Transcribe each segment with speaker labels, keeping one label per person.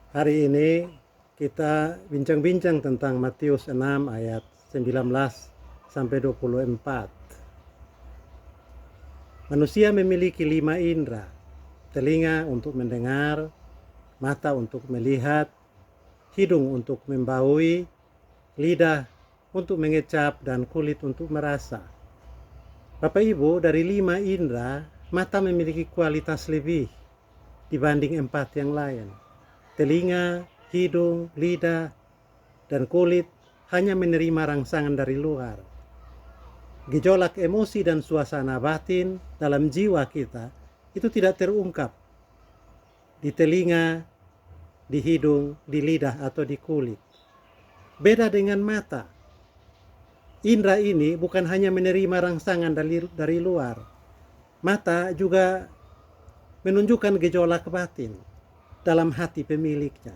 Speaker 1: Hari ini kita bincang-bincang tentang Matius 6 ayat 19 sampai 24. Manusia memiliki 5 indera: telinga untuk mendengar, mata untuk melihat, hidung untuk membaui, lidah untuk mengecap, dan kulit untuk merasa. Bapak Ibu, dari 5 indera, mata memiliki kualitas lebih dibanding 4 yang lain. Telinga, hidung, lidah, dan kulit hanya menerima rangsangan dari luar. Gejolak emosi dan suasana batin dalam jiwa kita itu tidak terungkap di telinga, di hidung, di lidah, atau di kulit. Beda dengan mata. Indra ini bukan hanya menerima rangsangan dari luar. Mata juga menunjukkan gejolak batin dalam hati pemiliknya.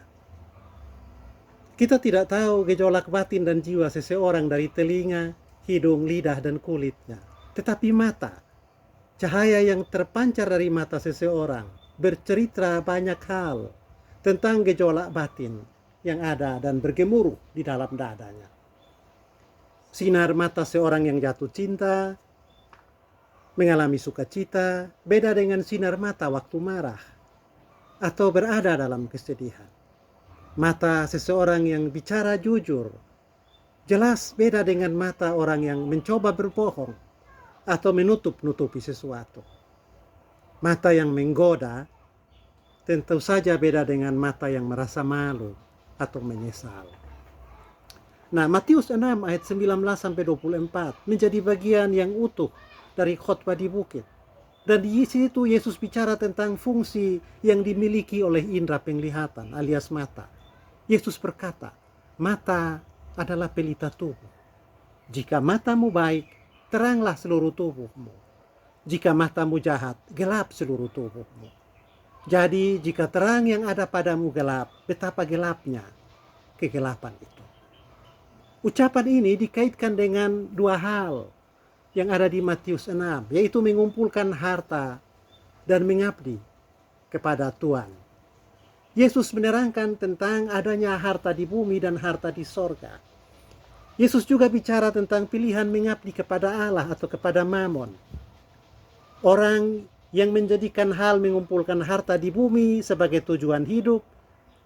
Speaker 1: Kita tidak tahu gejolak batin dan jiwa seseorang dari telinga, hidung, lidah, dan kulitnya. Tetapi mata, cahaya yang terpancar dari mata seseorang, bercerita banyak hal tentang gejolak batin yang ada dan bergemuruh di dalam dadanya. Sinar mata seorang yang jatuh cinta, mengalami sukacita, beda dengan sinar mata waktu marah atau berada dalam kesedihan. Mata seseorang yang bicara jujur jelas beda dengan mata orang yang mencoba berbohong atau menutup-nutupi sesuatu. Mata yang menggoda tentu saja beda dengan mata yang merasa malu atau menyesal. Nah, Matius 6 ayat 19 sampai 24 menjadi bagian yang utuh dari khotbah di bukit. Dan di situ Yesus bicara tentang fungsi yang dimiliki oleh indera penglihatan alias mata. Yesus berkata, mata adalah pelita tubuh. Jika matamu baik, teranglah seluruh tubuhmu. Jika matamu jahat, gelap seluruh tubuhmu. Jadi jika terang yang ada padamu gelap, betapa gelapnya kegelapan itu. Ucapan ini dikaitkan dengan dua hal yang ada di Matius 6, yaitu mengumpulkan harta dan mengabdi kepada Tuhan. Yesus menerangkan tentang adanya harta di bumi dan harta di sorga. Yesus juga bicara tentang pilihan mengabdi kepada Allah atau kepada Mammon. Orang yang menjadikan hal mengumpulkan harta di bumi sebagai tujuan hidup,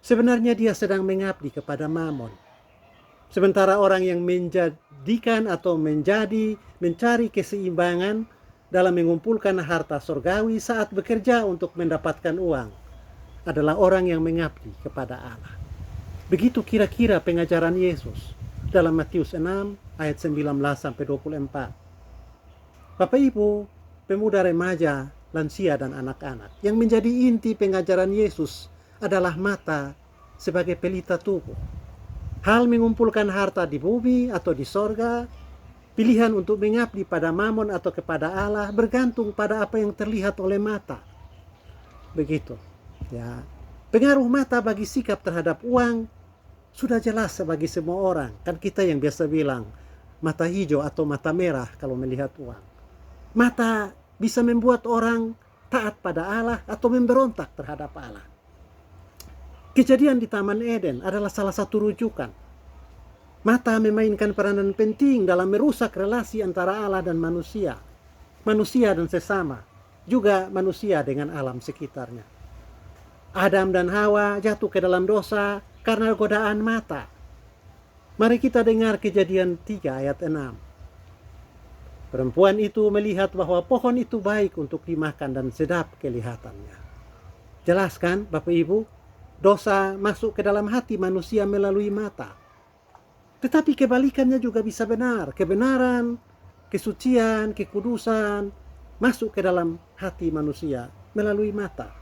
Speaker 1: sebenarnya dia sedang mengabdi kepada Mammon. Sementara orang yang menjadikan atau mencari keseimbangan dalam mengumpulkan harta surgawi saat bekerja untuk mendapatkan uang adalah orang yang mengabdi kepada Allah. Begitu kira-kira pengajaran Yesus dalam Matius 6 ayat 19 sampai 24. Bapak Ibu, pemuda remaja, lansia, dan anak-anak, yang menjadi inti pengajaran Yesus adalah mata sebagai pelita tubuh. Hal mengumpulkan harta di bumi atau di sorga, pilihan untuk mengabdi pada Mammon atau kepada Allah bergantung pada apa yang terlihat oleh mata. Begitu. Ya. Pengaruh mata bagi sikap terhadap uang sudah jelas bagi semua orang. Kan kita yang biasa bilang mata hijau atau mata merah kalau melihat uang. Mata bisa membuat orang taat pada Allah atau memberontak terhadap Allah. Kejadian di Taman Eden adalah salah satu rujukan. Mata memainkan peranan penting dalam merusak relasi antara Allah dan manusia. Manusia dan sesama. Juga manusia dengan alam sekitarnya. Adam dan Hawa jatuh ke dalam dosa karena godaan mata. Mari kita dengar Kejadian 3 ayat 6. Perempuan itu melihat bahwa pohon itu baik untuk dimakan dan sedap kelihatannya. Jelas kan Bapak Ibu? Dosa masuk ke dalam hati manusia melalui mata. Tetapi kebalikannya juga bisa benar. Kebenaran, kesucian, kekudusan masuk ke dalam hati manusia melalui mata.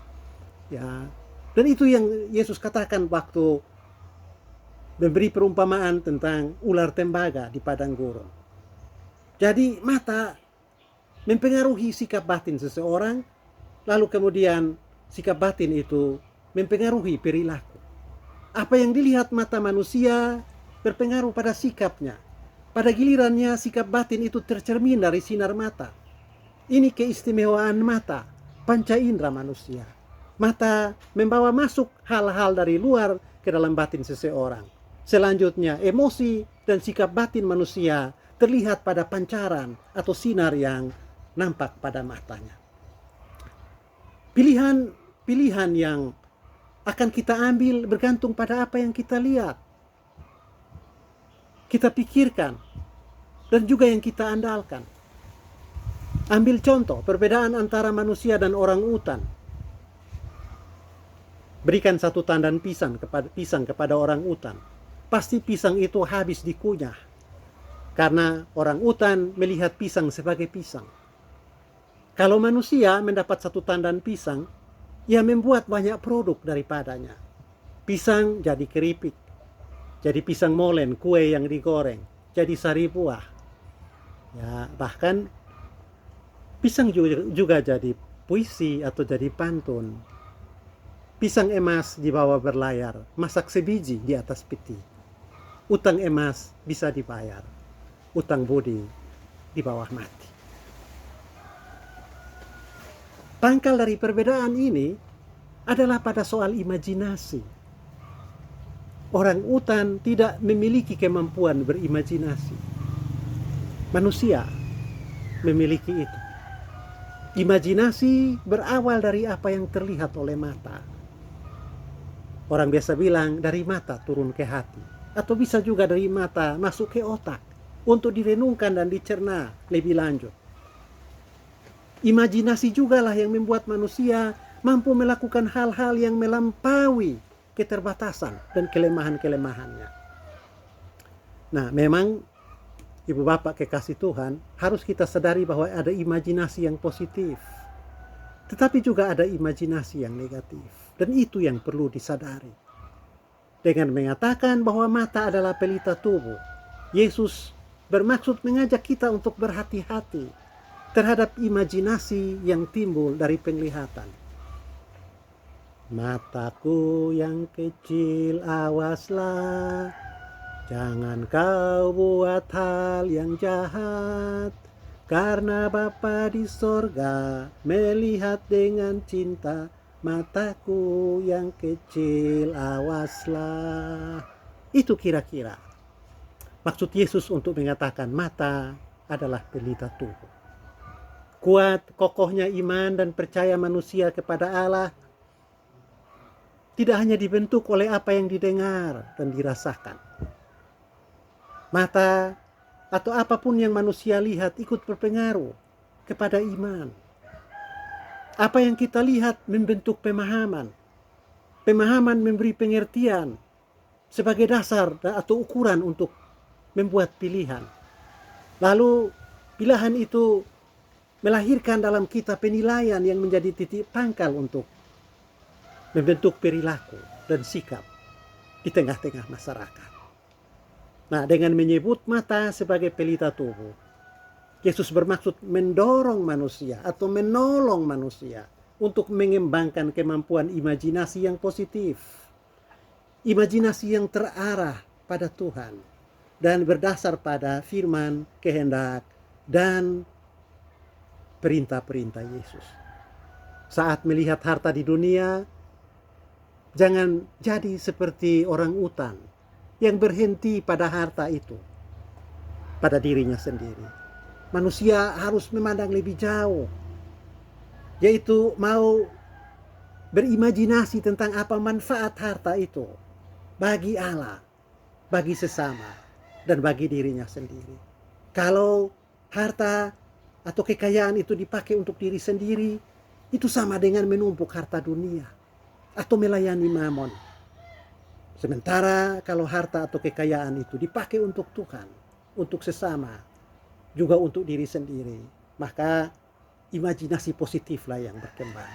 Speaker 1: Ya. Dan itu yang Yesus katakan waktu memberi perumpamaan tentang ular tembaga di padang gurun. Jadi mata mempengaruhi sikap batin seseorang, lalu kemudian sikap batin itu mempengaruhi perilaku. Apa yang dilihat mata manusia berpengaruh pada sikapnya. Pada gilirannya sikap batin itu tercermin dari sinar mata. Ini keistimewaan mata, panca indera manusia. Mata membawa masuk hal-hal dari luar ke dalam batin seseorang. Selanjutnya, emosi dan sikap batin manusia terlihat pada pancaran atau sinar yang nampak pada matanya. Pilihan yang akan kita ambil bergantung pada apa yang kita lihat, kita pikirkan, dan juga yang kita andalkan. Ambil contoh perbedaan antara manusia dan orang utan. Berikan satu tandan pisang kepada orang utan. Pasti pisang itu habis dikunyah. Karena orang utan melihat pisang sebagai pisang. Kalau manusia mendapat satu tandan pisang, ia membuat banyak produk daripadanya. Pisang jadi keripik, jadi pisang molen, kue yang digoreng, jadi sari buah. Ya, bahkan pisang juga jadi puisi atau jadi pantun. Pisang emas dibawa berlayar, masak sebiji di atas peti. Utang emas bisa dibayar, utang budi di bawah mati. Pangkal dari perbedaan ini adalah pada soal imajinasi. Orang utan tidak memiliki kemampuan berimajinasi. Manusia memiliki itu. Imajinasi berawal dari apa yang terlihat oleh mata. Orang biasa bilang dari mata turun ke hati. Atau bisa juga dari mata masuk ke otak untuk direnungkan dan dicerna lebih lanjut. Imajinasi jugalah yang membuat manusia mampu melakukan hal-hal yang melampaui keterbatasan dan kelemahan-kelemahannya. Nah, memang Ibu Bapak kekasih Tuhan, harus kita sadari bahwa ada imajinasi yang positif. Tetapi juga ada imajinasi yang negatif. Dan itu yang perlu disadari. Dengan mengatakan bahwa mata adalah pelita tubuh, Yesus bermaksud mengajak kita untuk berhati-hati terhadap imajinasi yang timbul dari penglihatan. Mataku yang kecil, awaslah, jangan kau buat hal yang jahat, karena Bapa di sorga melihat dengan cinta. Mataku yang kecil, awaslah. Itu kira-kira maksud Yesus untuk mengatakan mata adalah pelita tubuh. Kuat, kokohnya iman dan percaya manusia kepada Allah tidak hanya dibentuk oleh apa yang didengar dan dirasakan. Mata atau apapun yang manusia lihat ikut berpengaruh kepada iman. Apa yang kita lihat membentuk pemahaman. Pemahaman memberi pengertian sebagai dasar atau ukuran untuk membuat pilihan. Lalu pilihan itu melahirkan dalam kita penilaian yang menjadi titik pangkal untuk membentuk perilaku dan sikap di tengah-tengah masyarakat. Nah, dengan menyebut mata sebagai pelita tubuh, Yesus bermaksud mendorong manusia atau menolong manusia untuk mengembangkan kemampuan imajinasi yang positif. Imajinasi yang terarah pada Tuhan dan berdasar pada firman, kehendak, dan perintah-perintah Yesus. Saat melihat harta di dunia, jangan jadi seperti orang utan yang berhenti pada harta itu, pada dirinya sendiri. Manusia harus memandang lebih jauh, yaitu mau berimajinasi tentang apa manfaat harta itu bagi Allah, bagi sesama, dan bagi dirinya sendiri. Kalau harta atau kekayaan itu dipakai untuk diri sendiri, itu sama dengan menumpuk harta dunia atau melayani mamon. Sementara kalau harta atau kekayaan itu dipakai untuk Tuhan, untuk sesama, juga untuk diri sendiri, maka imajinasi positiflah yang berkembang.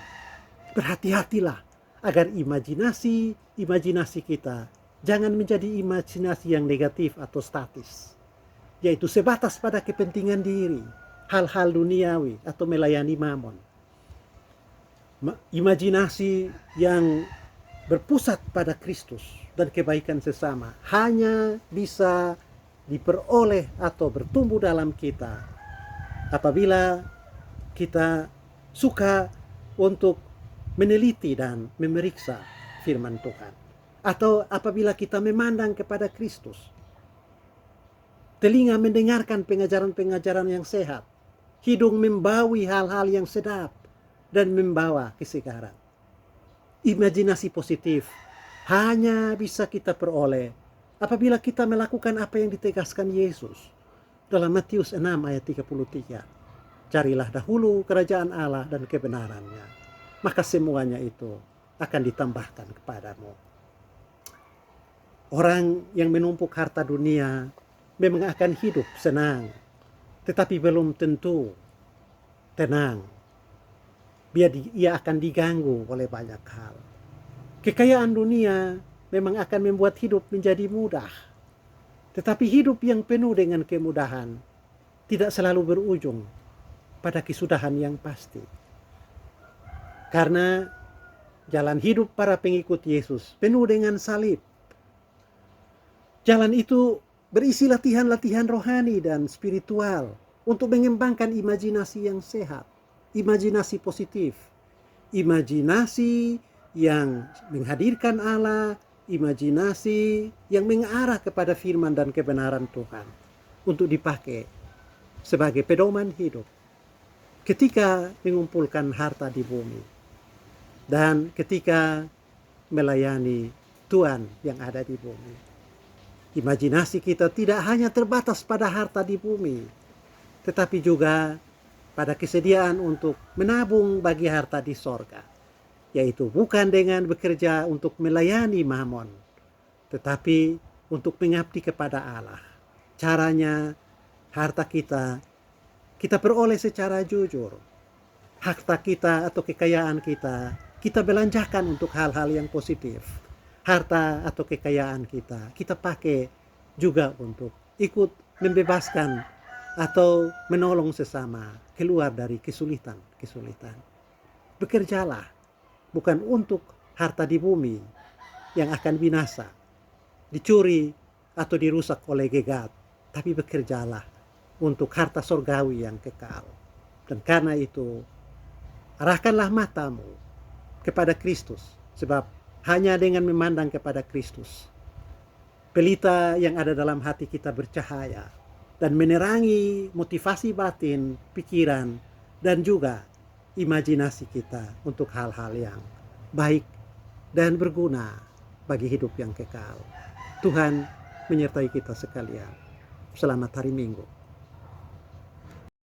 Speaker 1: Berhati-hatilah agar imajinasi kita jangan menjadi imajinasi yang negatif atau statis, yaitu sebatas pada kepentingan diri, hal-hal duniawi atau melayani mamon. Imajinasi yang berpusat pada Kristus dan kebaikan sesama hanya bisa diperoleh atau bertumbuh dalam kita apabila kita suka untuk meneliti dan memeriksa firman Tuhan. Atau apabila kita memandang kepada Kristus, telinga mendengarkan pengajaran-pengajaran yang sehat, hidung membawi hal-hal yang sedap dan membawa kesegaran. Imajinasi positif hanya bisa kita peroleh apabila kita melakukan apa yang ditegaskan Yesus dalam Matius 6 ayat 33. Carilah dahulu kerajaan Allah dan kebenarannya, maka semuanya itu akan ditambahkan kepadamu. Orang yang menumpuk harta dunia memang akan hidup senang, tetapi belum tentu tenang. Ia akan diganggu oleh banyak hal. Kekayaan dunia memang akan membuat hidup menjadi mudah, tetapi hidup yang penuh dengan kemudahan tidak selalu berujung pada kesudahan yang pasti. Karena jalan hidup para pengikut Yesus penuh dengan salib. Jalan itu berisi latihan-latihan rohani dan spiritual untuk mengembangkan imajinasi yang sehat, imajinasi positif, imajinasi yang menghadirkan Allah, imajinasi yang mengarah kepada firman dan kebenaran Tuhan untuk dipakai sebagai pedoman hidup ketika mengumpulkan harta di bumi dan ketika melayani Tuhan yang ada di bumi. Imajinasi kita tidak hanya terbatas pada harta di bumi, tetapi juga pada kesediaan untuk menabung bagi harta di sorga, yaitu bukan dengan bekerja untuk melayani Mammon, tetapi untuk mengabdi kepada Allah. Caranya, harta kita peroleh secara jujur. Harta kita atau kekayaan kita belanjakan untuk hal-hal yang positif. Harta atau kekayaan kita pakai juga untuk ikut membebaskan atau menolong sesama keluar dari kesulitan. Bekerjalah bukan untuk harta di bumi yang akan binasa, dicuri atau dirusak oleh gegat, tapi bekerjalah untuk harta surgawi yang kekal. Dan karena itu, arahkanlah matamu kepada Kristus, sebab hanya dengan memandang kepada Kristus, pelita yang ada dalam hati kita bercahaya dan menerangi motivasi batin, pikiran, dan juga imajinasi kita untuk hal-hal yang baik dan berguna bagi hidup yang kekal. Tuhan menyertai kita sekalian. Selamat hari Minggu.